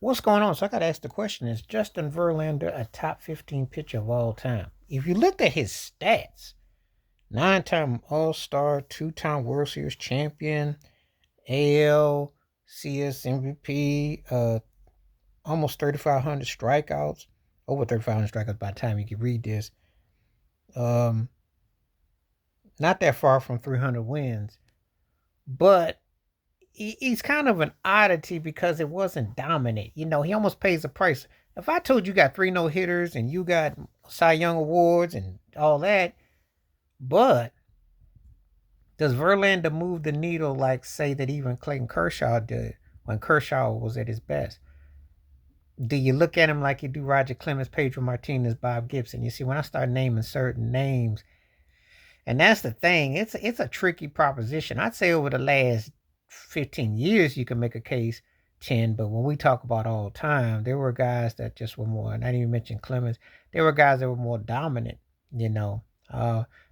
What's going on? So I got to ask the question: is Justin Verlander a top 15 pitcher of all time? If you looked at his stats, nine-time All-Star, two-time World Series champion, AL, CS MVP, almost 3,500 strikeouts, over 3,500 strikeouts by the time you can read this. Um, Not that far from 300 wins, but he's kind of an oddity because it wasn't dominant. He almost pays the price. If I told you got three no hitters and you got Cy Young awards and all that, but does Verlander move the needle like say that even Clayton Kershaw did when Kershaw was at his best? Do you look at him like you do Roger Clemens, Pedro Martinez, Bob Gibson? You see, when I start naming certain names, and that's the thing, it's a tricky proposition. I'd say over the last 15 years you can make a case 10, but when we talk about all time, there were guys that just were more, and I didn't even mention Clemens, there were guys that were more dominant, you know,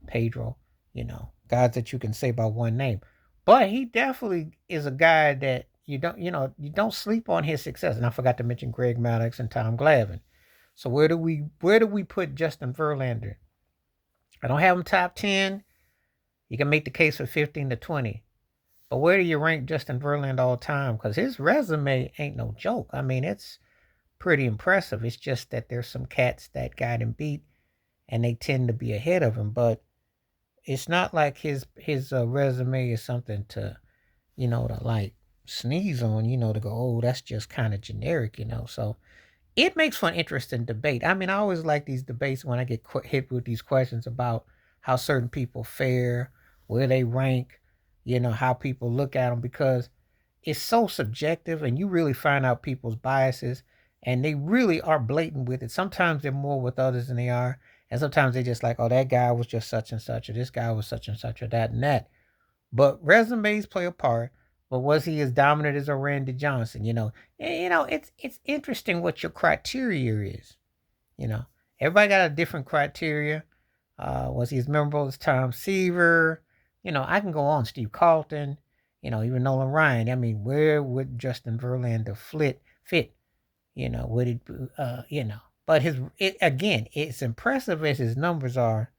Pedro, guys that you can say by one name. But he definitely is a guy that you don't sleep on his success. And I forgot to mention Greg Maddox and Tom Glavine. So where do we put Justin Verlander? I don't have him top 10. You can make the case for 15 to 20. But where do you rank Justin Verlander all time? Because his resume ain't no joke. I mean, it's pretty impressive. It's just that there's some cats that got him beat, and they tend to be ahead of him. But it's not like his resume is something to like sneeze on. To go, oh, that's just kind of generic. So it makes for an interesting debate. I mean, I always like these debates when I get hit with these questions about how certain people fare, where they rank, how people look at them, because it's so subjective and you really find out people's biases, and they really are blatant with it. Sometimes they're more with others than they are. And sometimes they're just like, oh, that guy was just such and such, or this guy was such and such, or that and that. But resumes play a part. But was he as dominant as a Randy Johnson? It's interesting what your criteria is. You know, Everybody got a different criteria. Was he as memorable as Tom Seaver? I can go on. Steve Carlton. Even Nolan Ryan. I mean, where would Justin Verlander fit? Would it? But again, it's impressive as his numbers are.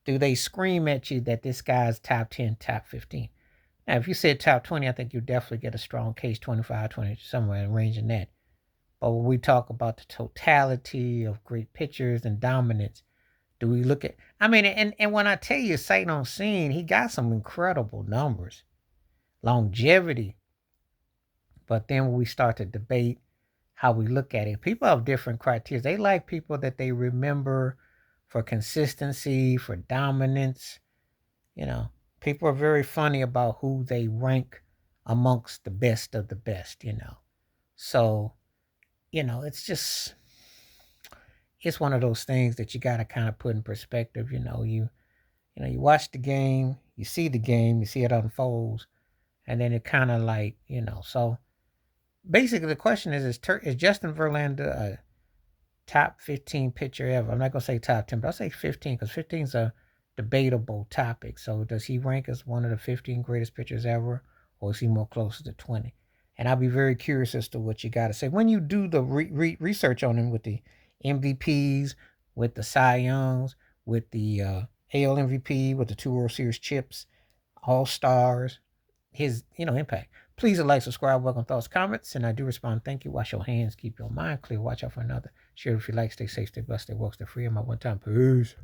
Do they scream at you that this guy's top 10, top 15? Now, if you said top 20, I think you definitely get a strong case, 25, 20, somewhere in range in that. But when we talk about the totality of great pitchers and dominance, do we look at, I mean, and when I tell you sight on scene, he got some incredible numbers, longevity. But then when we start to debate how we look at it, people have different criteria. They like people that they remember for consistency, for dominance. You know, People are very funny about who they rank amongst the best of the best. So, it's one of those things that you got to kind of put in perspective. You watch the game, you see the game, you see it unfolds, and then it kind of so basically the question is Justin Verlander a top 15 pitcher ever? I'm not going to say top 10, but I'll say 15 because 15 is a debatable topic. So does he rank as one of the 15 greatest pitchers ever, or is he more closer to 20? And I'll be very curious as to what you got to say when you do the research on him with the MVPs, with the Cy Youngs, with the AL MVP, with the two World Series chips, All Stars, his impact. Please like, subscribe, welcome thoughts, comments, and I do respond. Thank you. Wash your hands, keep your mind clear, watch out for another. Share if you like. Stay safe, stay blessed, stay woke, stay free. I'm at one time. Peace.